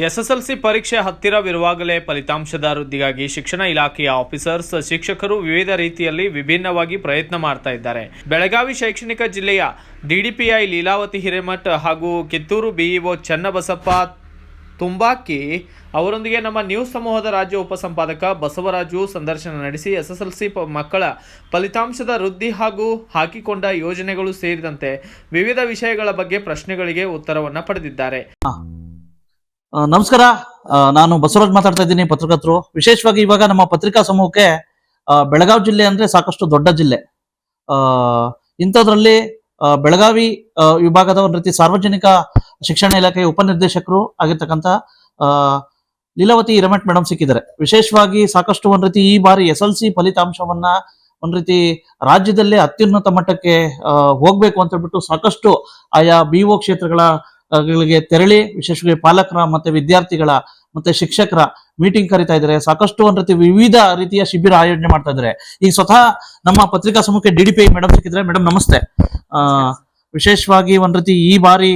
SSLC ಪರೀಕ್ಷೆ ಹತ್ತಿರವಿರುವಾಗಲೇ ಫಲಿತಾಂಶದ ವೃದ್ಧಿಗಾಗಿ ಶಿಕ್ಷಣ ಇಲಾಖೆಯ ಆಫೀಸರ್ಸ್ ಶಿಕ್ಷಕರು ವಿವಿಧ ರೀತಿಯಲ್ಲಿ ವಿಭಿನ್ನವಾಗಿ ಪ್ರಯತ್ನ ಮಾಡ್ತಾ ಇದ್ದಾರೆ. ಬೆಳಗಾವಿ ಶೈಕ್ಷಣಿಕ ಜಿಲ್ಲೆಯ ಡಿಡಿಪಿಐ ಲೀಲಾವತಿ ಹಿರೇಮಠ್ ಹಾಗೂ ಕಿತ್ತೂರು ಬಿಇಒ ಚನ್ನಬಸಪ್ಪ ತುಂಬಾಕಿ ಅವರೊಂದಿಗೆ ನಮ್ಮ ನ್ಯೂಸ್ ಸಮೂಹದ ರಾಜ್ಯ ಉಪಸಂಪಾದಕ ಬಸವರಾಜು ಸಂದರ್ಶನ ನಡೆಸಿ ಎಸ್ಎಸ್ಎಲ್ಸಿ ಮಕ್ಕಳ ಫಲಿತಾಂಶದ ವೃದ್ಧಿ ಹಾಗೂ ಹಾಕಿಕೊಂಡ ಯೋಜನೆಗಳು ಸೇರಿದಂತೆ ವಿವಿಧ ವಿಷಯಗಳ ಬಗ್ಗೆ ಪ್ರಶ್ನೆಗಳಿಗೆ ಉತ್ತರವನ್ನು ಪಡೆದಿದ್ದಾರೆ. ನಮಸ್ಕಾರ, ನಾನು ಬಸವರಾಜ್ ಮಾತಾಡ್ತಾ ಇದ್ದೀನಿ, ಪತ್ರಕರ್ತರು. ವಿಶೇಷವಾಗಿ ಇವಾಗ ನಮ್ಮ ಪತ್ರಿಕಾ ಸಮೂಹಕ್ಕೆ ಬೆಳಗಾವಿ ಜಿಲ್ಲೆ ಅಂದ್ರೆ ಸಾಕಷ್ಟು ದೊಡ್ಡ ಜಿಲ್ಲೆ. ಇಂಥದ್ರಲ್ಲಿ ಬೆಳಗಾವಿ ವಿಭಾಗದ ಒಂದು ರೀತಿ ಸಾರ್ವಜನಿಕ ಶಿಕ್ಷಣ ಇಲಾಖೆಯ ಉಪನಿರ್ದೇಶಕರು ಆಗಿರ್ತಕ್ಕಂಥ ಲೀಲಾವತಿ ಹಿರೇಮಠ್ ಮೇಡಮ್ ಸಿಕ್ಕಿದ್ದಾರೆ. ವಿಶೇಷವಾಗಿ ಸಾಕಷ್ಟು ಒಂದು ರೀತಿ ಈ ಬಾರಿ SLC ಫಲಿತಾಂಶವನ್ನ ಒಂದ್ ರೀತಿ ರಾಜ್ಯದಲ್ಲೇ ಅತ್ಯುನ್ನತ ಮಟ್ಟಕ್ಕೆ ಹೋಗ್ಬೇಕು ಅಂತ ಹೇಳ್ಬಿಟ್ಟು ಸಾಕಷ್ಟು ಆಯಾ BO ಕ್ಷೇತ್ರಗಳ ಗಳಿಗೆ ತೆರಳಿ ವಿಶೇಷವಾಗಿ ಪಾಲಕರ ಮತ್ತೆ ವಿದ್ಯಾರ್ಥಿಗಳ ಮತ್ತೆ ಶಿಕ್ಷಕರ ಮೀಟಿಂಗ್ ಕರಿತಾ ಇದ್ದಾರೆ. ಸಾಕಷ್ಟು ಒಂದ್ ರೀತಿ ವಿವಿಧ ರೀತಿಯ ಶಿಬಿರ ಆಯೋಜನೆ ಮಾಡ್ತಾ ಇದ್ದಾರೆ. ಈಗ ಸ್ವತಃ ನಮ್ಮ ಪತ್ರಿಕಾ ಸಮೂಹಕ್ಕೆ DDPI ಮೇಡಮ್ ಸಿಕ್ಕಿದ್ರೆ. ಮೇಡಮ್ ನಮಸ್ತೆ. ವಿಶೇಷವಾಗಿ ಒಂದ್ ರೀತಿ ಈ ಬಾರಿ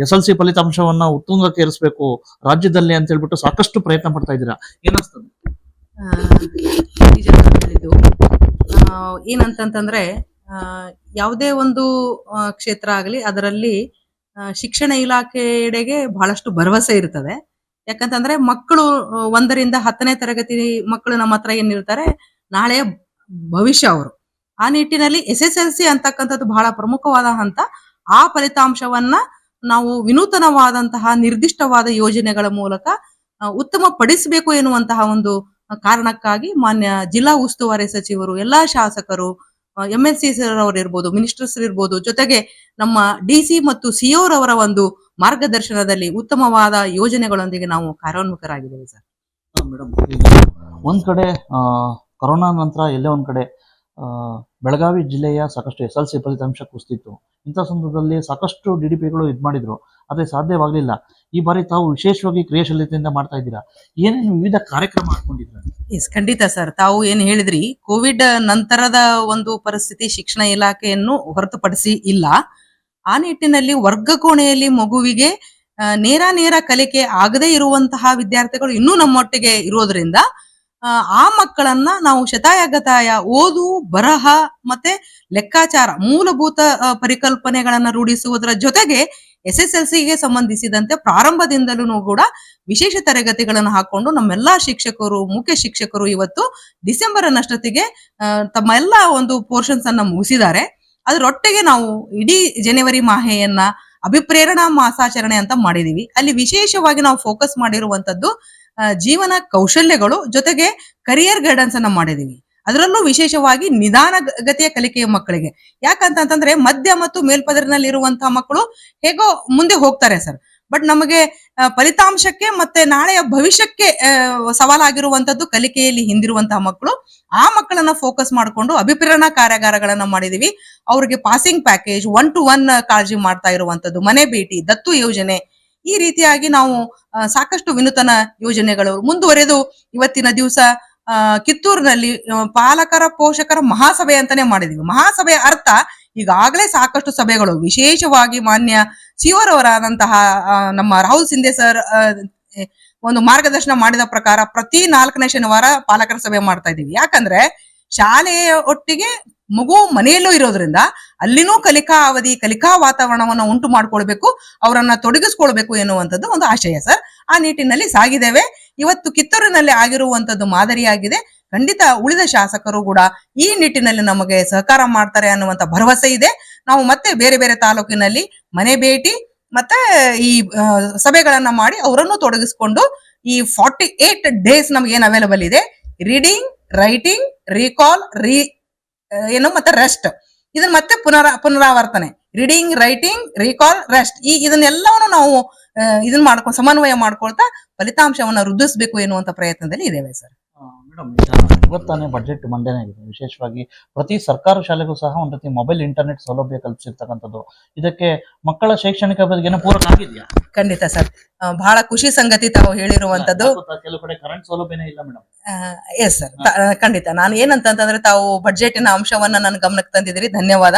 SLC ಫಲಿತಾಂಶವನ್ನ ಉತ್ತುಂಗಕ್ಕೆ ಏರಿಸಬೇಕು ರಾಜ್ಯದಲ್ಲಿ ಅಂತ ಹೇಳ್ಬಿಟ್ಟು ಸಾಕಷ್ಟು ಪ್ರಯತ್ನ ಪಡ್ತಾ ಇದ್ದೀರಾ, ಏನಿಸ್ತದೆ? ಏನಂತಂದ್ರೆ ಯಾವುದೇ ಒಂದು ಕ್ಷೇತ್ರ ಆಗಲಿ ಅದರಲ್ಲಿ ಶಿಕ್ಷಣ ಇಲಾಖೆಯೆಡೆಗೆ ಬಹಳಷ್ಟು ಭರವಸೆ ಇರ್ತದೆ. ಯಾಕಂತಂದ್ರೆ ಮಕ್ಕಳು 1ರಿಂದ 10ನೇ ತರಗತಿ ಮಕ್ಕಳು ನಮ್ಮ ಹತ್ರ ಏನಿರ್ತಾರೆ, ನಾಳೆಯ ಭವಿಷ್ಯ ಅವರು. ಆ ನಿಟ್ಟಿನಲ್ಲಿ SSLC ಅಂತಕ್ಕಂಥದ್ದು ಬಹಳ ಪ್ರಮುಖವಾದ ಹಂತ. ಆ ಫಲಿತಾಂಶವನ್ನ ನಾವು ವಿನೂತನವಾದಂತಹ ನಿರ್ದಿಷ್ಟವಾದ ಯೋಜನೆಗಳ ಮೂಲಕ ಉತ್ತಮ ಪಡಿಸಬೇಕು ಎನ್ನುವಂತಹ ಒಂದು ಕಾರಣಕ್ಕಾಗಿ ಮಾನ್ಯ ಜಿಲ್ಲಾ ಉಸ್ತುವಾರಿ ಸಚಿವರು, ಎಲ್ಲಾ ಶಾಸಕರು, MLC ಸರ್ ಅವರು ಇರ್ಬೋದು, ಮಿನಿಸ್ಟರ್ಸ್ ಇರ್ಬೋದು, ಜೊತೆಗೆ ನಮ್ಮ DC ಮತ್ತು CO ರವರ ಒಂದು ಮಾರ್ಗದರ್ಶನದಲ್ಲಿ ಉತ್ತಮವಾದ ಯೋಜನೆಗಳೊಂದಿಗೆ ನಾವು ಕಾರ್ಯೋನ್ಮುಖರಾಗಿದ್ದೇವೆ ಸರ್. ಮೇಡಮ್, ಒಂದ್ ಕಡೆ ಕೊರೋನಾ ನಂತರ ಎಲ್ಲೇ ಒಂದ್ ಕಡೆ ಬೆಳಗಾವಿ ಜಿಲ್ಲೆಯ ಸಾಕಷ್ಟು SLC ಫಲಿತಾಂಶ ಕುಸಿತಿತ್ತು. ಇಂಥ ಸಂದರ್ಭದಲ್ಲಿ ಸಾಕಷ್ಟು DDPಗಳು ಇದ್ ಮಾಡಿದ್ರು, ಆದ್ರೆ ಸಾಧ್ಯವಾಗ್ಲಿಲ್ಲ. ಈ ಬಾರಿ ತಾವು ವಿಶೇಷವಾಗಿ ಕ್ರಿಯಾಶೀಲತೆಯಿಂದ ಮಾಡ್ತಾ ಇದ್ದೀರಾ. ಏನೇನು ವಿವಿಧ ಕಾರ್ಯಕ್ರಮ ಹಾಕೊಂಡಿದ್ರ? ಖಂಡಿತ ಸರ್, ತಾವು ಏನ್ ಹೇಳಿದ್ರಿ, ಕೋವಿಡ್ ನಂತರದ ಒಂದು ಪರಿಸ್ಥಿತಿ ಶಿಕ್ಷಣ ಇಲಾಖೆಯನ್ನು ಹೊರತುಪಡಿಸಿ ಇಲ್ಲ. ಆ ನಿಟ್ಟಿನಲ್ಲಿ ವರ್ಗ ಕೋಣೆಯಲ್ಲಿ ಮಗುವಿಗೆ ನೇರ ಕಲಿಕೆ ಆಗದೇ ಇರುವಂತಹ ವಿದ್ಯಾರ್ಥಿಗಳು ಇನ್ನೂ ನಮ್ಮೊಟ್ಟಿಗೆ ಇರೋದ್ರಿಂದ ಆ ಮಕ್ಕಳನ್ನ ನಾವು ಶತಾಯಗತಾಯ ಓದು, ಬರಹ ಮತ್ತೆ ಲೆಕ್ಕಾಚಾರ ಮೂಲಭೂತ ಪರಿಕಲ್ಪನೆಗಳನ್ನ ರೂಢಿಸುವುದರ ಜೊತೆಗೆ SSLCಗೆ ಸಂಬಂಧಿಸಿದಂತೆ ಪ್ರಾರಂಭದಿಂದಲೂ ಕೂಡ ವಿಶೇಷ ತರಗತಿಗಳನ್ನು ಹಾಕೊಂಡು ನಮ್ಮೆಲ್ಲಾ ಶಿಕ್ಷಕರು, ಮುಖ್ಯ ಶಿಕ್ಷಕರು ಇವತ್ತು ಡಿಸೆಂಬರ್ ಅನ್ನಷ್ಟೊತ್ತಿಗೆ ತಮ್ಮ ಎಲ್ಲ ಒಂದು ಪೋರ್ಷನ್ಸ್ ಅನ್ನ ಮುಗಿಸಿದ್ದಾರೆ. ಅದರೊಟ್ಟಿಗೆ ನಾವು ಇಡೀ ಜನವರಿ ಮಾಹೆಯನ್ನ ಅಭಿಪ್ರೇರಣಾ ಮಾಸಾಚರಣೆ ಅಂತ ಮಾಡಿದೀವಿ. ಅಲ್ಲಿ ವಿಶೇಷವಾಗಿ ನಾವು ಫೋಕಸ್ ಮಾಡಿರುವಂತದ್ದು ಜೀವನ ಕೌಶಲ್ಯಗಳು ಜೊತೆಗೆ ಕರಿಯರ್ ಗೈಡೆನ್ಸ್ ಅನ್ನ ಮಾಡಿದೀವಿ. ಅದರಲ್ಲೂ ವಿಶೇಷವಾಗಿ ನಿಧಾನಗತಿಯ ಕಲಿಕೆಯ ಮಕ್ಕಳಿಗೆ. ಯಾಕಂತಂದ್ರೆ ಮಧ್ಯ ಮತ್ತು ಮೇಲ್ಪದರಿನಲ್ಲಿ ಇರುವಂತಹ ಮಕ್ಕಳು ಹೇಗೋ ಮುಂದೆ ಹೋಗ್ತಾರೆ ಸರ್, ಬಟ್ ನಮಗೆ ಫಲಿತಾಂಶಕ್ಕೆ ಮತ್ತೆ ನಾಳೆಯ ಭವಿಷ್ಯಕ್ಕೆ ಸವಾಲಾಗಿರುವಂತದ್ದು ಕಲಿಕೆಯಲ್ಲಿ ಹಿಂದಿರುವಂತಹ ಮಕ್ಕಳು. ಆ ಮಕ್ಕಳನ್ನ ಫೋಕಸ್ ಮಾಡಿಕೊಂಡು ಅಭಿಪ್ರೇರಣಾ ಕಾರ್ಯಾಗಾರಗಳನ್ನ ಮಾಡಿದೀವಿ. ಅವ್ರಿಗೆ ಪಾಸಿಂಗ್ ಪ್ಯಾಕೇಜ್, 1-to-1 ಕಾಳಜಿ ಮಾಡ್ತಾ ಇರುವಂತದ್ದು, ಮನೆ ಭೇಟಿ, ದತ್ತು ಯೋಜನೆ, ಈ ರೀತಿಯಾಗಿ ನಾವು ಸಾಕಷ್ಟು ವಿನೂತನ ಯೋಜನೆಗಳು ಮುಂದುವರೆದು ಇವತ್ತಿನ ದಿವಸ ಕಿತ್ತೂರಿನಲ್ಲಿ ಪಾಲಕರ ಪೋಷಕರ ಮಹಾಸಭೆ ಅಂತಾನೆ ಮಾಡಿದೀವಿ. ಮಹಾಸಭೆಯ ಅರ್ಥ ಈಗಾಗಲೇ ಸಾಕಷ್ಟು ಸಭೆಗಳು, ವಿಶೇಷವಾಗಿ ಮಾನ್ಯ CO ರವರಾದಂತಹ ನಮ್ಮ ರಾಹುಲ್ ಸಿಂಧೆ ಸರ್ ಒಂದು ಮಾರ್ಗದರ್ಶನ ಮಾಡಿದ ಪ್ರಕಾರ ಪ್ರತಿ 4ನೇ ಶನಿವಾರ ಪಾಲಕರ ಸಭೆ ಮಾಡ್ತಾ ಇದೀವಿ. ಯಾಕಂದ್ರೆ ಶಾಲೆಯ ಒಟ್ಟಿಗೆ ಮಗು ಮನೆಯಲ್ಲೂ ಇರೋದ್ರಿಂದ ಅಲ್ಲಿನೂ ಕಲಿಕಾ ಅವಧಿ, ಕಲಿಕಾ ವಾತಾವರಣವನ್ನ ಉಂಟು ಮಾಡ್ಕೊಳ್ಬೇಕು, ಅವರನ್ನ ತೊಡಗಿಸ್ಕೊಳ್ಬೇಕು ಎನ್ನುವಂಥದ್ದು ಒಂದು ಆಶಯ ಸರ್. ಆ ನಿಟ್ಟಿನಲ್ಲಿ ಸಾಗಿದ್ದೇವೆ. ಇವತ್ತು ಕಿತ್ತೂರಿನಲ್ಲಿ ಆಗಿರುವಂತದ್ದು ಮಾದರಿಯಾಗಿದೆ. ಖಂಡಿತ ಉಳಿದ ಶಾಸಕರು ಕೂಡ ಈ ನಿಟ್ಟಿನಲ್ಲಿ ನಮಗೆ ಸಹಕಾರ ಮಾಡ್ತಾರೆ ಅನ್ನುವಂತ ಭರವಸೆ ಇದೆ. ನಾವು ಮತ್ತೆ ಬೇರೆ ತಾಲೂಕಿನಲ್ಲಿ ಮನೆ ಭೇಟಿ ಮತ್ತೆ ಈ ಸಭೆಗಳನ್ನ ಮಾಡಿ ಅವರನ್ನು ತೊಡಗಿಸ್ಕೊಂಡು ಈ 48 ಡೇಸ್ ನಮ್ಗೆ ಏನ್ ಅವೈಲಬಲ್ ಇದೆ, ರೀಡಿಂಗ್, ರೈಟಿಂಗ್, ರೀಕಾಲ್, ಮತ್ತೆ ರೆಸ್ಟ್, ಇದನ್ನ ಮತ್ತೆ ಪುನರಾವರ್ತನೆ, ರೀಡಿಂಗ್, ರೈಟಿಂಗ್, ರೀಕಾಲ್, ರೆಸ್ಟ್, ಇದನ್ನೆಲ್ಲವನ್ನು ನಾವು ಇದನ್ನ ಮಾಡ್ಕೊಂಡು ಸಮನ್ವಯ ಮಾಡ್ಕೊಳ್ತಾ ಫಲಿತಾಂಶವನ್ನ ವೃದ್ಧಿಸಬೇಕು ಎನ್ನುವಂತ ಪ್ರಯತ್ನದಲ್ಲಿ ಇದ್ದೇವೆ ಸರ್. ಮೇಡಮ್, ಇವತ್ತಾನೆ ಬಜೆಟ್ ಮಂಡನೆ ಆಗಿದೆ. ವಿಶೇಷವಾಗಿ ಪ್ರತಿ ಸರ್ಕಾರ ಶಾಲೆಗೂ ಸಹ ಒಂದ್ ರೀತಿ ಮೊಬೈಲ್ ಇಂಟರ್ನೆಟ್ ಸೌಲಭ್ಯ ಕಲ್ಪಿಸಿರ್ತಕ್ಕಂಥದ್ದು. ಇದಕ್ಕೆ ಮಕ್ಕಳ ಶೈಕ್ಷಣಿಕ ಬಗೆಗೆ ಪೂರಕ ಆಗಿದೆಯಾ? ಖಂಡಿತ ಸರ್, ಬಹಳ ಖುಷಿ ಸಂಗತಿ ತಾವು ಹೇಳಿರುವಂತದ್ದು. ಕೆಲವು ಕಡೆ ಕರೆಂಟ್ ಸೌಲಭ್ಯನೇ ಇಲ್ಲ ಮೇಡಮ್. ಎಸ್ ಸರ್, ಖಂಡಿತ. ನಾನು ಏನಂತಂದ್ರೆ ತಾವು ಬಜೆಟಿನ ಅಂಶವನ್ನ ನನ್ನ ಗಮನಕ್ಕೆ ತಂದಿದ್ರಿ, ಧನ್ಯವಾದ.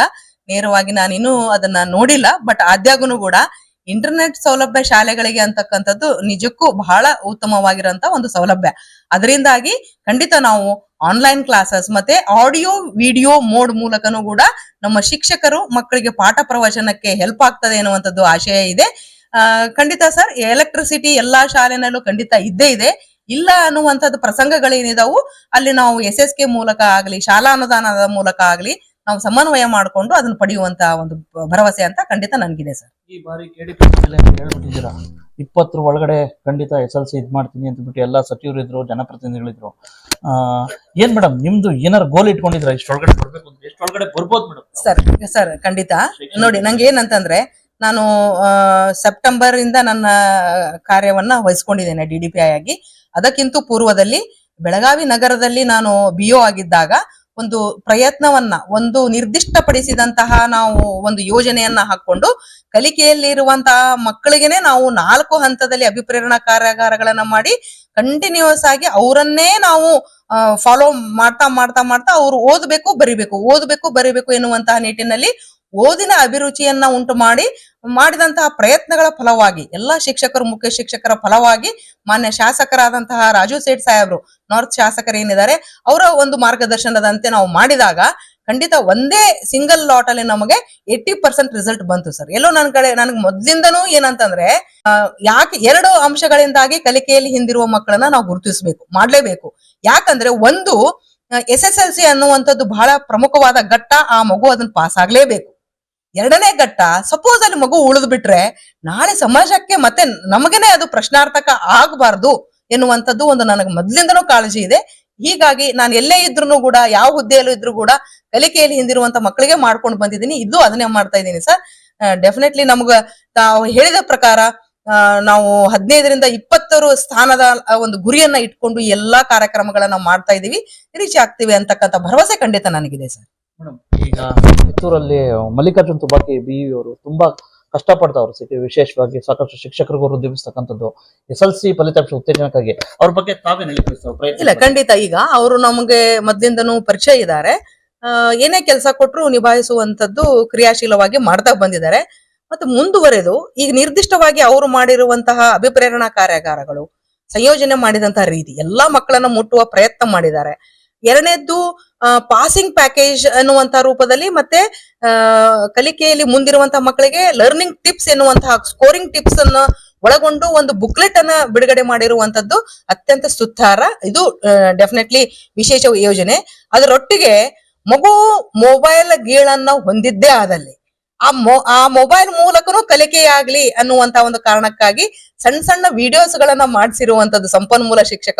ನೇರವಾಗಿ ನಾನು ಇನ್ನೂ ಅದನ್ನ ನೋಡಿಲ್ಲ, ಬಟ್ ಆದ್ಯಾಗೂನು ಕೂಡ ಇಂಟರ್ನೆಟ್ ಸೌಲಭ್ಯ ಶಾಲೆಗಳಿಗೆ ಅಂತಕ್ಕಂಥದ್ದು ನಿಜಕ್ಕೂ ಬಹಳ ಉತ್ತಮವಾಗಿರುವಂತ ಒಂದು ಸೌಲಭ್ಯ. ಅದರಿಂದಾಗಿ ಖಂಡಿತ ನಾವು ಆನ್ಲೈನ್ ಕ್ಲಾಸಸ್ ಮತ್ತೆ ಆಡಿಯೋ ವಿಡಿಯೋ ಮೋಡ್ ಮೂಲಕನೂ ಕೂಡ ನಮ್ಮ ಶಿಕ್ಷಕರು ಮಕ್ಕಳಿಗೆ ಪಾಠ ಪ್ರವಚನಕ್ಕೆ ಹೆಲ್ಪ್ ಆಗ್ತದೆ ಅನ್ನುವಂಥದ್ದು ಆಶಯ ಇದೆ. ಖಂಡಿತ ಸರ್, ಎಲೆಕ್ಟ್ರಿಸಿಟಿ ಎಲ್ಲಾ ಶಾಲೆನಲ್ಲೂ ಖಂಡಿತ ಇದ್ದೇ ಇದೆ. ಇಲ್ಲ ಅನ್ನುವಂಥದ್ದು ಪ್ರಸಂಗಗಳೇನಿದಾವು ಅಲ್ಲಿ ನಾವು SSK ಮೂಲಕ ಆಗ್ಲಿ, ಶಾಲಾ ಅನುದಾನದ ಮೂಲಕ ಆಗ್ಲಿ ನಾವು ಸಮನ್ವಯ ಮಾಡಿಕೊಂಡು ಅದನ್ನ ಪಡೆಯುವಂತ ಒಂದು ಭರವಸೆ ಅಂತ ಖಂಡಿತ ನನ್ಗಿದೆ ಸರ್. ಈ ಬಾರಿ KDP ಹೇಳ್ಬಿಟ್ಟಿದ್ದೀರಾ 20 ಒಳಗಡೆ ಖಂಡಿತ SLC ಇದ್ ಮಾಡ್ತೀನಿ ಅಂತ ಬಿಟ್ಟು ಎಲ್ಲಾ ಸಚಿವರು ಇದ್ರು, ಜನಪ್ರತಿನಿಧಿಗಳಿದ್ರು. ಏನ್ ಮೇಡಮ್ ನಿಮ್ದು ಏನಾರು ಗೋಲ್ ಇಟ್ಕೊಂಡಿದ್ರ ಇಷ್ಟೊಳಗಡೆ ಬರ್ಬೇಕು ಅಂತ? ಎಷ್ಟೊಳಗಡೆ ಬರ್ಬೋದು ಮೇಡಮ್? ಸರ್ ಖಂಡಿತ ನೋಡಿ, ನಂಗೆ ಏನಂತಂದ್ರೆ ನಾನು ಸೆಪ್ಟೆಂಬರ್ ಇಂದ ನನ್ನ ಕಾರ್ಯವನ್ನ ವಹಿಸ್ಕೊಂಡಿದ್ದೇನೆ DDPI ಆಗಿ. ಅದಕ್ಕಿಂತ ಪೂರ್ವದಲ್ಲಿ ಬೆಳಗಾವಿ ನಗರದಲ್ಲಿ ನಾನು BO ಆಗಿದ್ದಾಗ ಒಂದು ಪ್ರಯತ್ನವನ್ನ, ಒಂದು ನಿರ್ದಿಷ್ಟಪಡಿಸಿದಂತಹ ನಾವು ಒಂದು ಯೋಜನೆಯನ್ನ ಹಾಕೊಂಡು ಕಲಿಕೆಯಲ್ಲಿರುವಂತಹ ಮಕ್ಕಳಿಗೆನೆ ನಾವು 4 ಹಂತದಲ್ಲಿ ಅಭಿಪ್ರೇರಣಾ ಕಾರ್ಯಾಗಾರಗಳನ್ನ ಮಾಡಿ ಕಂಟಿನ್ಯೂಸ್ ಆಗಿ ಅವರನ್ನೇ ನಾವು ಫಾಲೋ ಮಾಡ್ತಾ ಮಾಡ್ತಾ ಮಾಡ್ತಾ ಅವ್ರು ಓದಬೇಕು ಬರಿಬೇಕು ಎನ್ನುವಂತಹ ನಿಟ್ಟಿನಲ್ಲಿ ಓದಿನ ಅಭಿರುಚಿಯನ್ನ ಉಂಟು ಮಾಡಿದಂತಹ ಪ್ರಯತ್ನಗಳ ಫಲವಾಗಿ ಎಲ್ಲಾ ಶಿಕ್ಷಕರು, ಮುಖ್ಯ ಶಿಕ್ಷಕರ ಫಲವಾಗಿ ಮಾನ್ಯ ಶಾಸಕರಾದಂತಹ ರಾಜು ಸೇಠ್ ಸಾಹೇಬ್ರು, ನಾರ್ತ್ ಶಾಸಕರೇನಿದ್ದಾರೆ, ಅವರ ಒಂದು ಮಾರ್ಗದರ್ಶನದಂತೆ ನಾವು ಮಾಡಿದಾಗ ಖಂಡಿತ ಒಂದೇ ಸಿಂಗಲ್ ಲಾಟ್ ಅಲ್ಲಿ ನಮಗೆ 80% ರಿಸಲ್ಟ್ ಬಂತು ಸರ್. ಎಲ್ಲೋ ನನಗೆ ಮೊದ್ಲಿಂದನೂ ಏನಂತಂದ್ರೆ ಯಾಕೆ 2 ಅಂಶಗಳಿಂದಾಗಿ ಕಲಿಕೆಯಲ್ಲಿ ಹಿಂದಿರುವ ಮಕ್ಕಳನ್ನ ನಾವು ಗುರುತಿಸಬೇಕು, ಮಾಡ್ಲೇಬೇಕು. ಯಾಕಂದ್ರೆ ಒಂದು SSLC ಅನ್ನುವಂಥದ್ದು ಬಹಳ ಪ್ರಮುಖವಾದ ಘಟ್ಟ. ಆ ಮಗು ಅದನ್ನ ಪಾಸ್ ಆಗ್ಲೇಬೇಕು. 2ನೇ ಘಟ್ಟ, ಸಪೋಸ್ ಅಲ್ಲಿ ಮಗು ಉಳಿದು ಬಿಟ್ರೆ ನಾಳೆ ಸಮಾಜಕ್ಕೆ ಮತ್ತೆ ನಮಗೇನೆ ಅದು ಪ್ರಶ್ನಾರ್ಥಕ ಆಗಬಾರ್ದು ಎನ್ನುವಂಥದ್ದು ಒಂದು ನನಗೆ ಮೊದ್ಲಿಂದನೂ ಕಾಳಜಿ ಇದೆ. ಹೀಗಾಗಿ ನಾನು ಎಲ್ಲೇ ಇದ್ರು ಕೂಡ, ಯಾವ ಹುದ್ದೆಯಲ್ಲೂ ಇದ್ರು ಕೂಡ ಕಲಿಕೆಯಲ್ಲಿ ಹಿಂದಿರುವಂತ ಮಕ್ಕಳಿಗೆ ಮಾಡ್ಕೊಂಡು ಬಂದಿದ್ದೀನಿ. ಇದು ಅದನ್ನೇ ಮಾಡ್ತಾ ಇದ್ದೀನಿ ಸರ್. ಡೆಫಿನೆಟ್ಲಿ ನಮ್ಗ ತಾವು ಹೇಳಿದ ಪ್ರಕಾರ ನಾವು 15ರಿಂದ 20 ಸ್ಥಾನದ ಒಂದು ಗುರಿಯನ್ನ ಇಟ್ಕೊಂಡು ಎಲ್ಲಾ ಕಾರ್ಯಕ್ರಮಗಳನ್ನ ಮಾಡ್ತಾ ಇದೀವಿ, ರೀಚ್ ಆಗ್ತೀವಿ ಅಂತಕ್ಕಂಥ ಭರವಸೆ ಖಂಡಿತ ನನಗಿದೆ ಸರ್. ಈಗ ಕಿತ್ತೂರಲ್ಲಿ ಮಲ್ಲಿಕಾರ್ಜುನ್ ತುಬಾಕಿ BE ಅವರು ತುಂಬಾ ಕಷ್ಟಪಡ್ತಾವ್ರು. ವಿಶೇಷವಾಗಿ ಸಾಕಷ್ಟು ಶಿಕ್ಷಕರಿಗೂ ವೃದ್ಧಿಸ್ತಕ್ಕಂಥದ್ದು SLC ಫಲಿತಾಂಶ ಉತ್ತೇಜನಕ್ಕಾಗಿ ಅವ್ರ ಬಗ್ಗೆ ತಾವೇನು ಹೇಳಿ? ಇಲ್ಲ, ಖಂಡಿತ ಈಗ ಅವರು ನಮಗೆ ಮೊದ್ಲಿಂದನೂ ಪರಿಚಯ ಇದ್ದಾರೆ. ಏನೇ ಕೆಲಸ ಕೊಟ್ಟರು ನಿಭಾಯಿಸುವಂತದ್ದು ಕ್ರಿಯಾಶೀಲವಾಗಿ ಮಾಡ್ತಾ ಬಂದಿದ್ದಾರೆ. ಮತ್ತೆ ಮುಂದುವರೆದು ಈಗ ನಿರ್ದಿಷ್ಟವಾಗಿ ಅವರು ಮಾಡಿರುವಂತಹ ಅಭಿಪ್ರೇರಣಾ ಕಾರ್ಯಾಗಾರಗಳು, ಸಂಯೋಜನೆ ಮಾಡಿದಂತಹ ರೀತಿ ಎಲ್ಲಾ ಮಕ್ಕಳನ್ನ ಮುಟ್ಟುವ ಪ್ರಯತ್ನ ಮಾಡಿದ್ದಾರೆ. 2ನೇದ್ದು ಪಾಸಿಂಗ್ ಪ್ಯಾಕೇಜ್ ಅನ್ನುವಂತಹ ರೂಪದಲ್ಲಿ, ಮತ್ತೆ ಕಲಿಕೆಯಲ್ಲಿ ಮುಂದಿರುವಂತಹ ಮಕ್ಕಳಿಗೆ ಲರ್ನಿಂಗ್ ಟಿಪ್ಸ್ ಎನ್ನುವಂತಹ ಸ್ಕೋರಿಂಗ್ ಟಿಪ್ಸ್ ಅನ್ನ ಒಳಗೊಂಡು ಒಂದು ಬುಕ್ಲೆಟ್ ಅನ್ನ ಬಿಡುಗಡೆ ಮಾಡಿರುವಂತದ್ದು ಅತ್ಯಂತ ಸುತ್ತಾರ. ಇದು ಡೆಫಿನೆಟ್ಲಿ ವಿಶೇಷ ಯೋಜನೆ. ಅದರೊಟ್ಟಿಗೆ ಮಗು ಮೊಬೈಲ್ ಗೀಳನ್ನ ಹೊಂದಿದ್ದೇ ಆದಲ್ಲಿ ಆ ಮೊಬೈಲ್ ಮೂಲಕನೂ ಕಲಿಕೆಯಾಗ್ಲಿ ಅನ್ನುವಂತ ಒಂದು ಕಾರಣಕ್ಕಾಗಿ ಸಣ್ಣ ವಿಡಿಯೋಸ್ ಗಳನ್ನ ಮಾಡಿಸಿರುವಂತದ್ದು ಸಂಪನ್ಮೂಲ ಶಿಕ್ಷಕ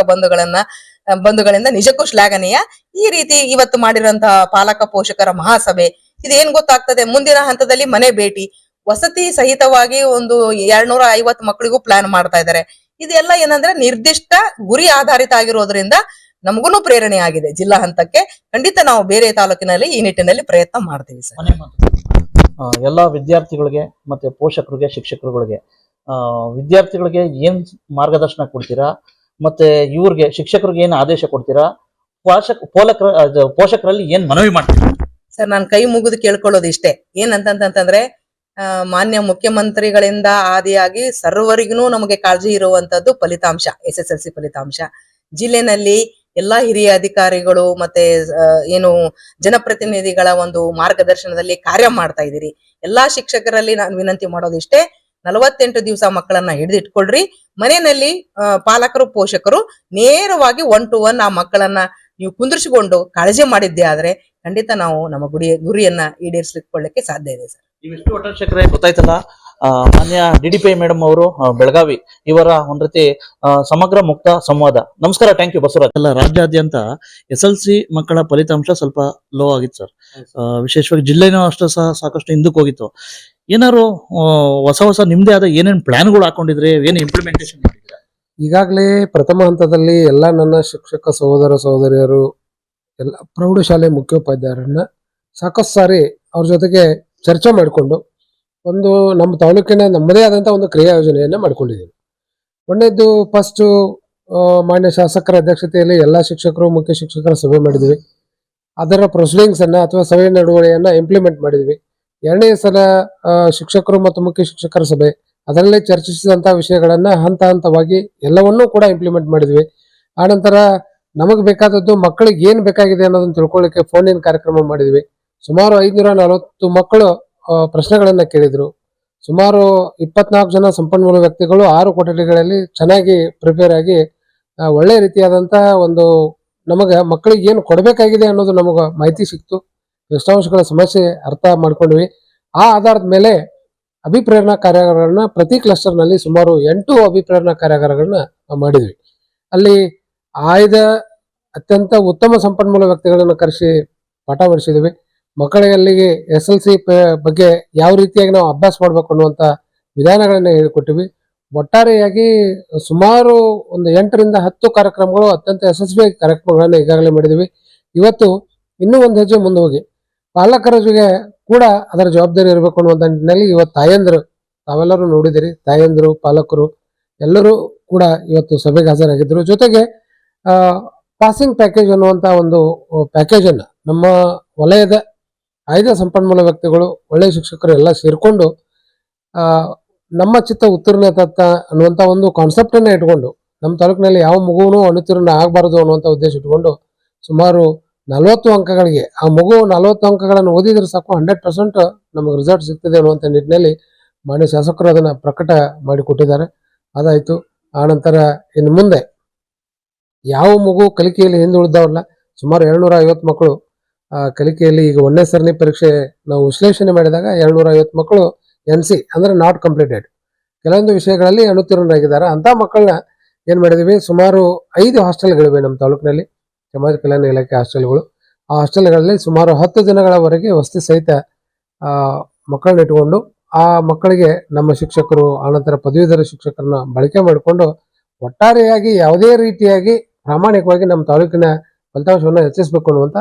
ಬಂಧುಗಳಿಂದ ನಿಜಕ್ಕೂ ಶ್ಲಾಘನೀಯ. ಈ ರೀತಿ ಇವತ್ತು ಮಾಡಿರುವಂತಹ ಪಾಲಕ ಪೋಷಕರ ಮಹಾಸಭೆ, ಇದೇನ್ ಗೊತ್ತಾಗ್ತದೆ, ಮುಂದಿನ ಹಂತದಲ್ಲಿ ಮನೆ ಭೇಟಿ, ವಸತಿ ಸಹಿತವಾಗಿ ಒಂದು 250 ಮಕ್ಕಳಿಗೂ ಪ್ಲಾನ್ ಮಾಡ್ತಾ ಇದ್ದಾರೆ. ಇದೆಲ್ಲ ಏನಂದ್ರೆ ನಿರ್ದಿಷ್ಟ ಗುರಿ ಆಧಾರಿತ ಆಗಿರೋದ್ರಿಂದ ನಮಗೂ ಪ್ರೇರಣೆ ಆಗಿದೆ. ಜಿಲ್ಲಾ ಹಂತಕ್ಕೆ ಖಂಡಿತ ನಾವು ಬೇರೆ ತಾಲೂಕಿನಲ್ಲಿ ಈ ನಿಟ್ಟಿನಲ್ಲಿ ಪ್ರಯತ್ನ ಮಾಡ್ತೀವಿ ಸರ್. ಎಲ್ಲಾ ವಿದ್ಯಾರ್ಥಿಗಳಿಗೆ ಮತ್ತೆ ಪೋಷಕರಿಗೆ, ಶಿಕ್ಷಕರುಗಳಿಗೆ, ವಿದ್ಯಾರ್ಥಿಗಳಿಗೆ ಏನ್ ಮಾರ್ಗದರ್ಶನ ಕೊಡ್ತೀರಾ? ಮತ್ತೆ ಇವ್ರಿಗೆ ಶಿಕ್ಷಕರಿಗೆ ಏನ್ ಆದೇಶ ಕೊಡ್ತೀರಾ? ಪೋಷಕರಲ್ಲಿ ಏನ್ ಮನವಿ ಮಾಡ್ತೀರಾ? ಸರ್, ನಾನು ಕೈ ಮುಗಿದು ಕೇಳ್ಕೊಳ್ಳೋದು ಇಷ್ಟೇ, ಏನಂತಂದ್ರೆ ಮಾನ್ಯ ಮುಖ್ಯಮಂತ್ರಿಗಳಿಂದ ಆದಿಯಾಗಿ ಸರ್ವರಿಗೂ ನಮಗೆ ಕಾಳಜಿ ಇರುವಂತದ್ದು ಫಲಿತಾಂಶ, SSLC ಫಲಿತಾಂಶ. ಜಿಲ್ಲೆನಲ್ಲಿ ಎಲ್ಲಾ ಹಿರಿಯ ಅಧಿಕಾರಿಗಳು ಮತ್ತೆ ಏನು ಜನಪ್ರತಿನಿಧಿಗಳ ಒಂದು ಮಾರ್ಗದರ್ಶನದಲ್ಲಿ ಕಾರ್ಯ ಮಾಡ್ತಾ ಇದ್ದೀರಿ. ಎಲ್ಲಾ ಶಿಕ್ಷಕರಲ್ಲಿ ನಾನು ವಿನಂತಿ ಮಾಡೋದು ಇಷ್ಟೇ, 48 ದಿವಸ ಮಕ್ಕಳನ್ನ ಹಿಡಿದಿಟ್ಕೊಳ್ರಿ. ಮನೆಯಲ್ಲಿ ಪಾಲಕರು, ಪೋಷಕರು ನೇರವಾಗಿ 1 to 1 ಆ ಮಕ್ಕಳನ್ನ ನೀವು ಕುಂದಿರಿಸಿಕೊಂಡು ಕಾಳಜಿ ಮಾಡಿದ್ದೆ ಆದ್ರೆ ಖಂಡಿತ ನಾವು ನಮ್ಮ ಗುರಿಯನ್ನ ಈಡೇರಿಸಿಕೊಳ್ಳಕ್ಕೆ ಸಾಧ್ಯ ಇದೆ ಸರ್. ಇವೆಷ್ಟು ಒಟ್ಟಾರೆ ಶಿಕ್ಷಕರೇ ಗೊತ್ತಾಯ್ತಲ್ಲ. ಮಾನ್ಯ DDPI ಮೇಡಮ್ ಅವರು ಬೆಳಗಾವಿ, ಇವರ ಒಂದ್ ರೀತಿ ಸಮಗ್ರ ಮುಕ್ತ ಸಂವಾದ. ನಮಸ್ಕಾರ, ಥ್ಯಾಂಕ್ ಯು ಬಸವರಾಜ್. ಎಲ್ಲ ರಾಜ್ಯಾದ್ಯಂತ SLC ಮಕ್ಕಳ ಫಲಿತಾಂಶ ಸ್ವಲ್ಪ ಲೋ ಆಗಿತ್ತು ಸರ್. ವಿಶೇಷವಾಗಿ ಜಿಲ್ಲೆನೂ ಅಷ್ಟೇ ಸಹ ಸಾಕಷ್ಟು ಹಿಂದಕ್ಕೆ ಹೋಗಿತ್ತು. ಏನಾದ್ರು ಹೊಸ ನಿಮ್ದೇ ಆದ ಏನೇನ್ ಪ್ಲಾನ್ಗಳು ಹಾಕೊಂಡಿದ್ರೆ, ಏನ್ ಇಂಪ್ಲಿಮೆಂಟೇಷನ್ ಮಾಡಿದ್ರೆ? ಈಗಾಗಲೇ ಪ್ರಥಮ ಹಂತದಲ್ಲಿ ಎಲ್ಲ ನನ್ನ ಶಿಕ್ಷಕ ಸಹೋದರ ಸಹೋದರಿಯರು, ಎಲ್ಲ ಪ್ರೌಢಶಾಲೆ ಮುಖ್ಯೋಪಾಧ್ಯಾಯರನ್ನ ಸಾಕಷ್ಟು ಸಾರಿ ಅವ್ರ ಜೊತೆಗೆ ಚರ್ಚೆ ಮಾಡಿಕೊಂಡು ಒಂದು ನಮ್ಮ ತಾಲೂಕಿನ ನಮ್ಮದೇ ಆದಂತ ಒಂದು ಕ್ರಿಯಾ ಯೋಜನೆಯನ್ನ ಮಾಡ್ಕೊಂಡಿದ್ದೀವಿ. ಒಂದೇದ್ದು ಫಸ್ಟ್ ಮಾನ್ಯ ಶಾಸಕರ ಅಧ್ಯಕ್ಷತೆಯಲ್ಲಿ ಎಲ್ಲಾ ಶಿಕ್ಷಕರು, ಮುಖ್ಯ ಶಿಕ್ಷಕರ ಸಭೆ ಮಾಡಿದ್ವಿ. ಅದರ ಪ್ರೊಸೀಡಿಂಗ್ಸ್ ಅನ್ನ ಅಥವಾ ಸಭೆ ನಡವಳಿಕೆಯನ್ನ ಇಂಪ್ಲಿಮೆಂಟ್ ಮಾಡಿದ್ವಿ. 2ನೇ ಸಲ ಶಿಕ್ಷಕರು ಮತ್ತು ಮುಖ್ಯ ಶಿಕ್ಷಕರ ಸಭೆ, ಅದರಲ್ಲಿ ಚರ್ಚಿಸಿದಂತ ವಿಷಯಗಳನ್ನ ಹಂತ ಹಂತವಾಗಿ ಎಲ್ಲವನ್ನೂ ಕೂಡ ಇಂಪ್ಲಿಮೆಂಟ್ ಮಾಡಿದ್ವಿ. ಆನಂತರ ನಮಗೆ ಬೇಕಾದದ್ದು ಮಕ್ಕಳಿಗೆ ಏನ್ ಬೇಕಾಗಿದೆ ಅನ್ನೋದನ್ನ ತಿಳ್ಕೊಳ್ಳಿಕ್ಕೆ ಫೋನ್ ಇನ್ ಕಾರ್ಯಕ್ರಮ ಮಾಡಿದ್ವಿ. ಸುಮಾರು 540 ಮಕ್ಕಳು ಪ್ರಶ್ನೆಗಳನ್ನ ಕೇಳಿದ್ರು. ಸುಮಾರು 24 ಜನ ಸಂಪನ್ಮೂಲ ವ್ಯಕ್ತಿಗಳು 6 ಕೊಠಡಿಗಳಲ್ಲಿ ಚೆನ್ನಾಗಿ ಪ್ರಿಪೇರ್ ಆಗಿ ಒಳ್ಳೆ ರೀತಿಯಾದಂತ ಒಂದು ನಮಗೆ ಮಕ್ಕಳಿಗೆ ಏನು ಕೊಡಬೇಕಾಗಿದೆ ಅನ್ನೋದು ನಮಗೆ ಮಾಹಿತಿ ಸಿಕ್ತು. ದೃಷ್ಟಾಂಶಗಳ ಸಮಸ್ಯೆ ಅರ್ಥ ಮಾಡ್ಕೊಂಡ್ವಿ. ಆ ಆಧಾರದ ಮೇಲೆ ಅಭಿಪ್ರೇರಣಾ ಕಾರ್ಯಾಗಾರಗಳನ್ನ ಪ್ರತಿ ಕ್ಲಸ್ಟರ್ ನಲ್ಲಿ ಸುಮಾರು 8 ಅಭಿಪ್ರೇರಣಾ ಕಾರ್ಯಾಗಾರಗಳನ್ನ ಮಾಡಿದ್ವಿ. ಅಲ್ಲಿ ಆಯ್ದ ಅತ್ಯಂತ ಉತ್ತಮ ಸಂಪನ್ಮೂಲ ವ್ಯಕ್ತಿಗಳನ್ನ ಕರೆಸಿ ಪಾಠ ಮಾಡಿಸಿದ್ವಿ. ಮಕ್ಕಳಿಗೆ ಅಲ್ಲಿಗೆ SLC ಬಗ್ಗೆ ಯಾವ ರೀತಿಯಾಗಿ ನಾವು ಅಭ್ಯಾಸ ಮಾಡ್ಬೇಕು ಅನ್ನುವಂತ ವಿಧಾನಗಳನ್ನ ಹೇಳಿಕೊಟ್ಟಿವಿ. ಒಟ್ಟಾರೆಯಾಗಿ ಸುಮಾರು ಒಂದು 8 ರಿಂದ 10 ಕಾರ್ಯಕ್ರಮಗಳು ಅತ್ಯಂತ ಯಶಸ್ವಿ ಕಾರ್ಯಕ್ರಮಗಳನ್ನ ಈಗಾಗಲೇ ಮಾಡಿದ್ವಿ. ಇವತ್ತು ಇನ್ನೂ ಒಂದು ಹೆಜ್ಜೆ ಮುಂದೆ ಹೋಗಿ ಪಾಲಕರ ಜೊತೆ ಕೂಡ ಅದರ ಜವಾಬ್ದಾರಿ ಇರಬೇಕು ಅನ್ನುವಂತ ನಿಟ್ಟಿನಲ್ಲಿ ಇವತ್ತು ತಾಯಂದ್ರು, ತಾವೆಲ್ಲರೂ ನೋಡಿದಿರಿ, ತಾಯಂದ್ರು ಪಾಲಕರು ಎಲ್ಲರೂ ಕೂಡ ಇವತ್ತು ಸಭೆಗೆ ಹಾಜರಾಗಿದ್ರು. ಜೊತೆಗೆ ಪಾಸಿಂಗ್ ಪ್ಯಾಕೇಜ್ ಅನ್ನುವಂತ ಒಂದು ಪ್ಯಾಕೇಜ್ ಅನ್ನ ನಮ್ಮ ವಲಯದ ಆಯ್ದ ಸಂಪನ್ಮೂಲ ವ್ಯಕ್ತಿಗಳು, ಒಳ್ಳೆಯ ಶಿಕ್ಷಕರು ಎಲ್ಲ ಸೇರ್ಕೊಂಡು ನಮ್ಮ ಚಿತ್ತ ಉತ್ತೀರ್ಣತ ಅನ್ನುವಂತ ಒಂದು ಕಾನ್ಸೆಪ್ಟ್ ಅನ್ನ ಇಟ್ಕೊಂಡು ನಮ್ಮ ತಾಲೂಕಿನಲ್ಲಿ ಯಾವ ಮಗುವೂ ಅನುತ್ತೀರ್ಣ ಆಗಬಾರದು ಅನ್ನುವಂತ ಉದ್ದೇಶ ಇಟ್ಕೊಂಡು ಸುಮಾರು 40 ಅಂಕಗಳಿಗೆ ಆ ಮಗು 40 ಅಂಕಗಳನ್ನು ಓದಿದ್ರೆ ಸಾಕು 100% ನಮಗೆ ರಿಸಲ್ಟ್ ಸಿಗ್ತದೆ ಅನ್ನುವಂತ ನಿಟ್ಟಿನಲ್ಲಿ ಮಾನ್ಯ ಶಾಸಕರು ಅದನ್ನ ಪ್ರಕಟ ಮಾಡಿಕೊಟ್ಟಿದ್ದಾರೆ. ಅದಾಯ್ತು. ಆನಂತರ ಇನ್ನು ಮುಂದೆ ಯಾವ ಮಗು ಕಲಿಕೆಯಲ್ಲಿ ಹಿಂದುಳಿದವಲ್ಲ, ಸುಮಾರು 250 ಮಕ್ಕಳು ಕಲಿಕೆಯಲ್ಲಿ ಈಗ 1ನೇ ಸರಣಿ ಪರೀಕ್ಷೆ ನಾವು ವಿಶ್ಲೇಷಣೆ ಮಾಡಿದಾಗ 250 ಮಕ್ಕಳು NC ಅಂದ್ರೆ ನಾಟ್ ಕಂಪ್ಲೀಟೆಡ್, ಕೆಲವೊಂದು ವಿಷಯಗಳಲ್ಲಿ ಅನುತ್ತೀರ್ಣರಾಗಿದ್ದಾರೆ. ಅಂತ ಮಕ್ಕಳನ್ನ ಏನ್ ಮಾಡಿದೀವಿ, ಸುಮಾರು 5 ಹಾಸ್ಟೆಲ್ಗಳಿವೆ ನಮ್ಮ ತಾಲೂಕಿನಲ್ಲಿ, ಸಮಾಜ ಕಲ್ಯಾಣ ಇಲಾಖೆ ಹಾಸ್ಟೆಲ್ಗಳು. ಆ ಹಾಸ್ಟೆಲ್ಗಳಲ್ಲಿ ಸುಮಾರು 10 ದಿನಗಳವರೆಗೆ ವಸತಿ ಸಹಿತ ಮಕ್ಕಳನ್ನ ಇಟ್ಟುಕೊಂಡು ಆ ಮಕ್ಕಳಿಗೆ ನಮ್ಮ ಶಿಕ್ಷಕರು ಆನಂತರ ಪದವೀಧರ ಶಿಕ್ಷಕರನ್ನ ಬಳಕೆ ಮಾಡಿಕೊಂಡು ಒಟ್ಟಾರೆಯಾಗಿ ಯಾವುದೇ ರೀತಿಯಾಗಿ ಪ್ರಾಮಾಣಿಕವಾಗಿ ನಮ್ಮ ತಾಲೂಕಿನ ಫಲಿತಾಂಶವನ್ನು ಹೆಚ್ಚಿಸಬೇಕು ಅನ್ನುವಂತ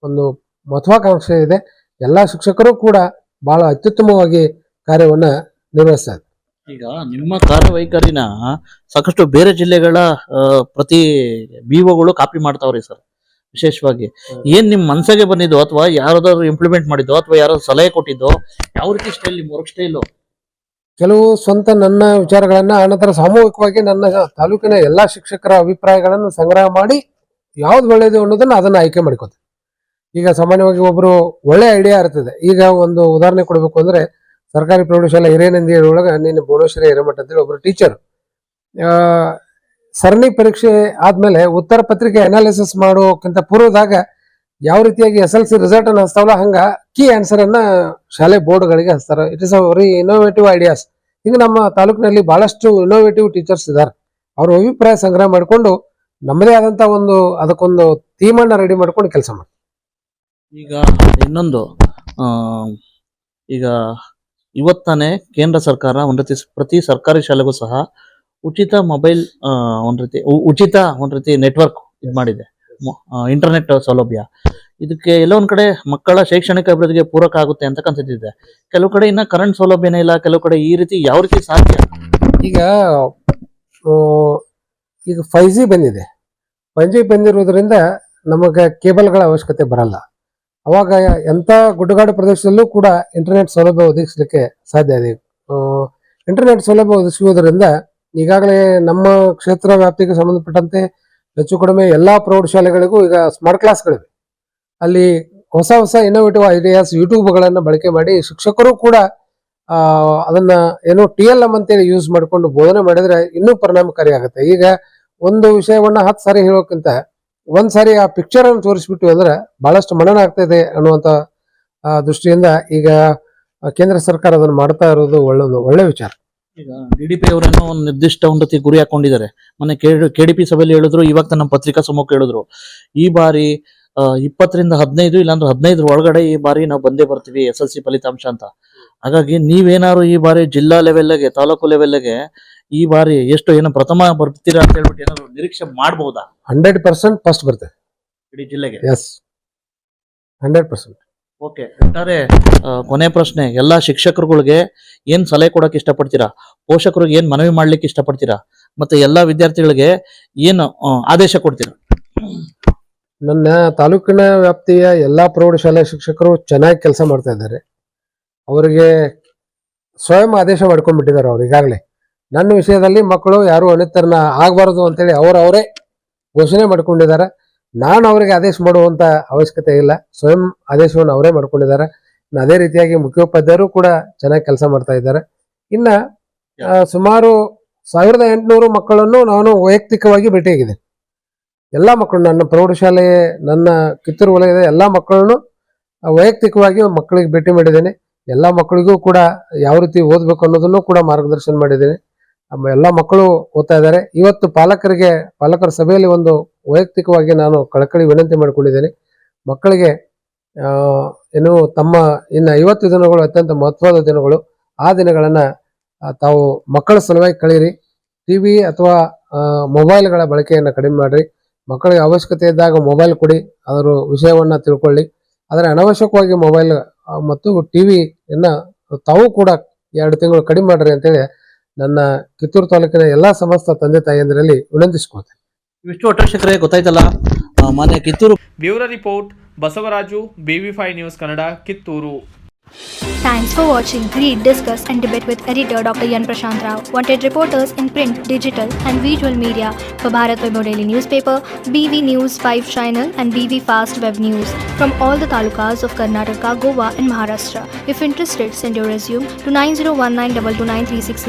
ಒಂದು ಮಹತ್ವಾಕಾಂಕ್ಷೆ ಇದೆ. ಎಲ್ಲಾ ಶಿಕ್ಷಕರು ಕೂಡ ಬಹಳ ಅತ್ಯುತ್ತಮವಾಗಿ ಕಾರ್ಯವನ್ನ ನಿರ್ವಹಿಸ್ತಾರೆ. ಈಗ ನಿಮ್ಮ ಕಾರ್ಯವೈಖರಿನ ಸಾಕಷ್ಟು ಬೇರೆ ಜಿಲ್ಲೆಗಳ ಪ್ರತಿ ಬಿಒಗಳು ಕಾಪಿ ಮಾಡ್ತಾವ್ರಿ ಸರ್. ವಿಶೇಷವಾಗಿ ಏನ್ ನಿಮ್ ಮನ್ಸಿಗೆ ಬಂದಿದ್ದು ಅಥವಾ ಯಾರಾದ್ರೂ ಇಂಪ್ಲಿಮೆಂಟ್ ಮಾಡಿದ್ದು ಅಥವಾ ಯಾರಾದ್ರೂ ಸಲಹೆ ಕೊಟ್ಟಿದ್ದು, ಯಾವ ರೀತಿ ಸ್ಟೈಲ್ ನಿಮ್ ವರ್ಕ್ ಸ್ಟೈಲು? ಕೆಲವು ಸ್ವಂತ ನನ್ನ ವಿಚಾರಗಳನ್ನ ಆನಂತರ ಸಾಮೂಹಿಕವಾಗಿ ನನ್ನ ತಾಲೂಕಿನ ಎಲ್ಲಾ ಶಿಕ್ಷಕರ ಅಭಿಪ್ರಾಯಗಳನ್ನು ಸಂಗ್ರಹ ಮಾಡಿ ಯಾವ್ದು ಒಳ್ಳೇದು ಅನ್ನೋದನ್ನ ಅದನ್ನ ಆಯ್ಕೆ ಮಾಡ್ಕೋತಾರೆ. ಈಗ ಸಾಮಾನ್ಯವಾಗಿ ಒಬ್ರು ಒಳ್ಳೆ ಐಡಿಯಾ ಇರ್ತದೆ. ಈಗ ಒಂದು ಉದಾಹರಣೆ ಕೊಡ್ಬೇಕು ಅಂದ್ರೆ, ಸರ್ಕಾರಿ ಪ್ರೌಢಶಾಲೆ ಹಿರೇನಂದಿ ಒಳಗ ನಿನ್ನೆ ಭುವನೇಶ್ವರಿ ಹಿರೇಮಠ ಅಂತೇಳಿ ಒಬ್ರು ಟೀಚರ್ ಸರಣಿ ಪರೀಕ್ಷೆ ಆದ್ಮೇಲೆ ಉತ್ತರ ಪತ್ರಿಕೆ ಅನಾಲಿಸಿಸ್ ಮಾಡೋಕ್ಕಿಂತ ಪೂರ್ವದಾಗ ಯಾವ ರೀತಿಯಾಗಿ SLC ರಿಸಲ್ಟ್ ಅನ್ನ ಹಚ್ತಾವಲ್ಲ ಹಂಗ ಕೀ ಆನ್ಸರ್ ಅನ್ನ ಶಾಲೆ ಬೋರ್ಡ್ಗಳಿಗೆ ಹಚ್ತಾರ. It is a very innovative ideas. ಈಗ ನಮ್ಮ ತಾಲೂಕಿನಲ್ಲಿ ಬಹಳಷ್ಟು ಇನ್ನೋವೇಟಿವ್ ಟೀಚರ್ಸ್ ಇದ್ದಾರೆ. ಅವ್ರ ಅಭಿಪ್ರಾಯ ಸಂಗ್ರಹ ಮಾಡಿಕೊಂಡು ನಮ್ಮದೇ ಆದಂತ ಒಂದು ಅದಕ್ಕೊಂದು ಥೀಮ್ ಅನ್ನ ರೆಡಿ ಮಾಡ್ಕೊಂಡು ಕೆಲಸ ಮಾಡ್ತಾರೆ. ಈಗ ಇನ್ನೊಂದು ಈಗ ಇವತ್ತಾನೆ ಕೇಂದ್ರ ಸರ್ಕಾರ ಒಂದ್ ರೀತಿ ಪ್ರತಿ ಸರ್ಕಾರಿ ಶಾಲೆಗೂ ಸಹ ಉಚಿತ ಮೊಬೈಲ್ ಒಂದ್ ರೀತಿ ನೆಟ್ವರ್ಕ್ ಇದ್ ಮಾಡಿದೆ, ಇಂಟರ್ನೆಟ್ ಸೌಲಭ್ಯ. ಇದಕ್ಕೆ ಎಲ್ಲ ಒಂದ್ ಕಡೆ ಮಕ್ಕಳ ಶೈಕ್ಷಣಿಕ ಅಭಿವೃದ್ಧಿಗೆ ಪೂರಕ ಆಗುತ್ತೆ ಅಂತ ಕನ್ಸಿದ್ದೆ. ಕೆಲವು ಕಡೆ ಇನ್ನ ಕರೆಂಟ್ ಸೌಲಭ್ಯನೇ ಇಲ್ಲ, ಕೆಲವು ಕಡೆ ಈ ರೀತಿ ಯಾವ ರೀತಿ ಸಾಧ್ಯ? ಈಗ 5G ಬಂದಿದೆ. 5G ಬಂದಿರೋದ್ರಿಂದ ನಮಗೆ ಕೇಬಲ್ಗಳ ಅವಶ್ಯಕತೆ ಬರಲ್ಲ. ಅವಾಗ ಎಂತ ಗುಡ್ಡಗಾಡು ಪ್ರದೇಶದಲ್ಲೂ ಕೂಡ ಇಂಟರ್ನೆಟ್ ಸೌಲಭ್ಯ ಒದಗಿಸಲಿಕ್ಕೆ ಸಾಧ್ಯ ಇದೆ. ಇಂಟರ್ನೆಟ್ ಸೌಲಭ್ಯ ಒದಗಿಸುವುದರಿಂದ ಈಗಾಗಲೇ ನಮ್ಮ ಕ್ಷೇತ್ರ ವ್ಯಾಪ್ತಿಗೆ ಸಂಬಂಧಪಟ್ಟಂತೆ ಹೆಚ್ಚು ಕಡಿಮೆ ಎಲ್ಲಾ ಪ್ರೌಢಶಾಲೆಗಳಿಗೂ ಈಗ ಸ್ಮಾರ್ಟ್ ಕ್ಲಾಸ್ಗಳಿವೆ. ಅಲ್ಲಿ ಹೊಸ ಹೊಸ ಇನ್ನೋವೇಟಿವ್ ಐಡಿಯಾಸ್ ಯೂಟ್ಯೂಬ್ಗಳನ್ನ ಬಳಕೆ ಮಾಡಿ ಶಿಕ್ಷಕರು ಕೂಡ ಅದನ್ನ ಏನೋ TLM ಅಂತೇಳಿ ಯೂಸ್ ಮಾಡಿಕೊಂಡು ಬೋಧನೆ ಮಾಡಿದ್ರೆ ಇನ್ನೂ ಪರಿಣಾಮಕಾರಿ ಆಗುತ್ತೆ. ಈಗ ಒಂದು ವಿಷಯವನ್ನ 10 ಸಾರಿ ಹೇಳೋಕ್ಕಿಂತ ಒಂದ್ ಸಾರಿ ಆ ಪಿಕ್ಚರ್ ಅನ್ನು ತೋರಿಸ್ಬಿಟ್ಟು ಅಂದ್ರೆ ಬಹಳಷ್ಟು ಮನನ ಆಗ್ತಾ ಇದೆ ಅನ್ನುವಂತ ದೃಷ್ಟಿಯಿಂದ ಈಗ ಕೇಂದ್ರ ಸರ್ಕಾರ ಅದನ್ನು ಮಾಡ್ತಾ ಇರೋದು ಒಳ್ಳೆ ವಿಚಾರ. ಈಗ DDP ಅವರೇನೋ ಒಂದು ನಿರ್ದಿಷ್ಟ ಒಂದು ರೀತಿ ಗುರಿ ಹಾಕೊಂಡಿದ್ದಾರೆ. ಮೊನ್ನೆ KDP ಸಭೆಯಲ್ಲಿ ಹೇಳಿದ್ರು, ಇವಾಗ ನಮ್ಮ ಪತ್ರಿಕಾ ಸಮೂಹಕ್ಕೆ ಹೇಳಿದ್ರು, ಈ ಬಾರಿ 20 ರಿಂದ 15 ಇಲ್ಲಾಂದ್ರೆ 15 ಒಳಗಡೆ ಈ ಬಾರಿ ನಾವು ಬಂದೇ ಬರ್ತೀವಿ SLC ಫಲಿತಾಂಶ ಅಂತ. ಹಾಗಾಗಿ ನೀವೇನಾದ್ರು ಈ ಬಾರಿ ಜಿಲ್ಲಾ ಲೆವೆಲ್ಗೆ, ತಾಲೂಕು ಲೆವೆಲ್ಗೆ ಈ ಬಾರಿ ಎಷ್ಟು ಏನೋ ಪ್ರಥಮ ಬರ್ತೀರಾ ಅಂತ ಹೇಳ್ಬಿಟ್ಟು ಏನಾದ್ರು ನಿರೀಕ್ಷೆ ಮಾಡಬಹುದಾ? 100% ಫಸ್ಟ್ ಬರ್ತದೆ ಇಡೀ ಜಿಲ್ಲೆಗೆ. ಎಸ್, 100%. ಓಕೆ. ಒಟ್ಟಾರೆ ಕೊನೆ ಪ್ರಶ್ನೆ, ಎಲ್ಲಾ ಶಿಕ್ಷಕರುಗಳಿಗೆ ಏನ್ ಸಲಹೆ ಕೊಡಕ್ ಇಷ್ಟಪಡ್ತೀರಾ? ಪೋಷಕರಿಗೆ ಏನ್ ಮನವಿ ಮಾಡ್ಲಿಕ್ಕೆ ಇಷ್ಟಪಡ್ತೀರಾ? ಮತ್ತೆ ಎಲ್ಲಾ ವಿದ್ಯಾರ್ಥಿಗಳಿಗೆ ಏನು ಆದೇಶ ಕೊಡ್ತೀರಾ? ನನ್ನ ತಾಲೂಕಿನ ವ್ಯಾಪ್ತಿಯ ಎಲ್ಲಾ ಪ್ರೌಢಶಾಲಾ ಶಿಕ್ಷಕರು ಚೆನ್ನಾಗಿ ಕೆಲಸ ಮಾಡ್ತಾ ಇದ್ದಾರೆ. ಅವರಿಗೆ ಸ್ವಯಂ ಆದೇಶ ಮಾಡ್ಕೊಂಡ್ಬಿಟ್ಟಿದ್ದಾರೆ ಅವ್ರು ಈಗಾಗಲೇ. ನನ್ನ ವಿಷಯದಲ್ಲಿ ಮಕ್ಕಳು ಯಾರು ಅನಿತರನ ಆಗಬಾರದು ಅಂತೇಳಿ ಅವರವರೇ ಘೋಷಣೆ ಮಾಡ್ಕೊಂಡಿದ್ದಾರೆ. ನಾನು ಅವರಿಗೆ ಆದೇಶ ಮಾಡುವಂತ ಅವಶ್ಯಕತೆ ಇಲ್ಲ, ಸ್ವಯಂ ಆದೇಶವನ್ನು ಅವರೇ ಮಾಡ್ಕೊಂಡಿದ್ದಾರೆ. ಅದೇ ರೀತಿಯಾಗಿ ಮುಖ್ಯೋಪಾಧ್ಯಾಯರು ಕೂಡ ಚೆನ್ನಾಗಿ ಕೆಲಸ ಮಾಡ್ತಾ ಇದ್ದಾರೆ. ಇನ್ನ ಸುಮಾರು 1800 ಮಕ್ಕಳನ್ನು ನಾನು ವೈಯಕ್ತಿಕವಾಗಿ ಭೇಟಿಯಾಗಿದ್ದೇನೆ. ಎಲ್ಲ ಮಕ್ಕಳು, ನನ್ನ ಪ್ರೌಢಶಾಲೆ, ನನ್ನ ಕಿತ್ತೂರು ವಲಯದ ಎಲ್ಲ ಮಕ್ಕಳನ್ನು ವೈಯಕ್ತಿಕವಾಗಿ ಮಕ್ಕಳಿಗೆ ಭೇಟಿ ಮಾಡಿದ್ದೇನೆ. ಎಲ್ಲ ಮಕ್ಕಳಿಗೂ ಕೂಡ ಯಾವ ರೀತಿ ಓದಬೇಕು ಅನ್ನೋದನ್ನು ಕೂಡ ಮಾರ್ಗದರ್ಶನ ಮಾಡಿದ್ದೇನೆ. ಎಲ್ಲ ಮಕ್ಕಳು ಓದ್ತಾ ಇದ್ದಾರೆ. ಇವತ್ತು ಪಾಲಕರ ಸಭೆಯಲ್ಲಿ ಒಂದು ವೈಯಕ್ತಿಕವಾಗಿ ನಾನು ಕಳಕಳಿ ವಿನಂತಿ ಮಾಡಿಕೊಂಡಿದ್ದೇನೆ. ಮಕ್ಕಳಿಗೆ ಏನು ತಮ್ಮ ಇನ್ನು 50 ದಿನಗಳು ಅತ್ಯಂತ ಮಹತ್ವದ ದಿನಗಳು. ಆ ದಿನಗಳನ್ನ ತಾವು ಮಕ್ಕಳ ಸಲುವಾಗಿ ಕಳೀರಿ. ಟಿವಿ ಅಥವಾ ಮೊಬೈಲ್ಗಳ ಬಳಕೆಯನ್ನು ಕಡಿಮೆ ಮಾಡಿರಿ. ಮಕ್ಕಳಿಗೆ ಅವಶ್ಯಕತೆ ಇದ್ದಾಗ ಮೊಬೈಲ್ ಕೊಡಿ, ಅದರ ವಿಷಯವನ್ನ ತಿಳ್ಕೊಳ್ಳಿ. ಆದರೆ ಅನಾವಶ್ಯಕವಾಗಿ ಮೊಬೈಲ್ ಮತ್ತು ಟಿವಿಯನ್ನ ತಾವು ಕೂಡ 2 ತಿಂಗಳು ಕಡಿಮೆ ಮಾಡ್ರಿ ಅಂತೇಳಿ ನನ್ನ ಕಿತ್ತೂರು ತಾಲೂಕಿನ ಎಲ್ಲಾ ಸಮಸ್ತ ತಂದೆ ತಾಯಿಯಂದರಲ್ಲಿ ವಿನಂತಿಸ್ಕೊಳ್ತೇನೆ. ಇವಿಷ್ಟು ಒಟ್ಟಕ್ಷಕರೇ ಗೊತ್ತಾಯ್ತಲ್ಲ. ಮಾನ್ಯ Kittur bureau report Basavaraju, BV5 news Kannada, Kittur. Thanks for watching. Read, discuss and debate with editor Dr. Yan Prashant Rao. Wanted reporters in print, digital and visual media for Bharat Vaibhav Daily Newspaper, BV News 5 Channel and BV Fast Web News from all the talukas of Karnataka, Goa and Maharashtra. If interested, send your resume to 9019229369.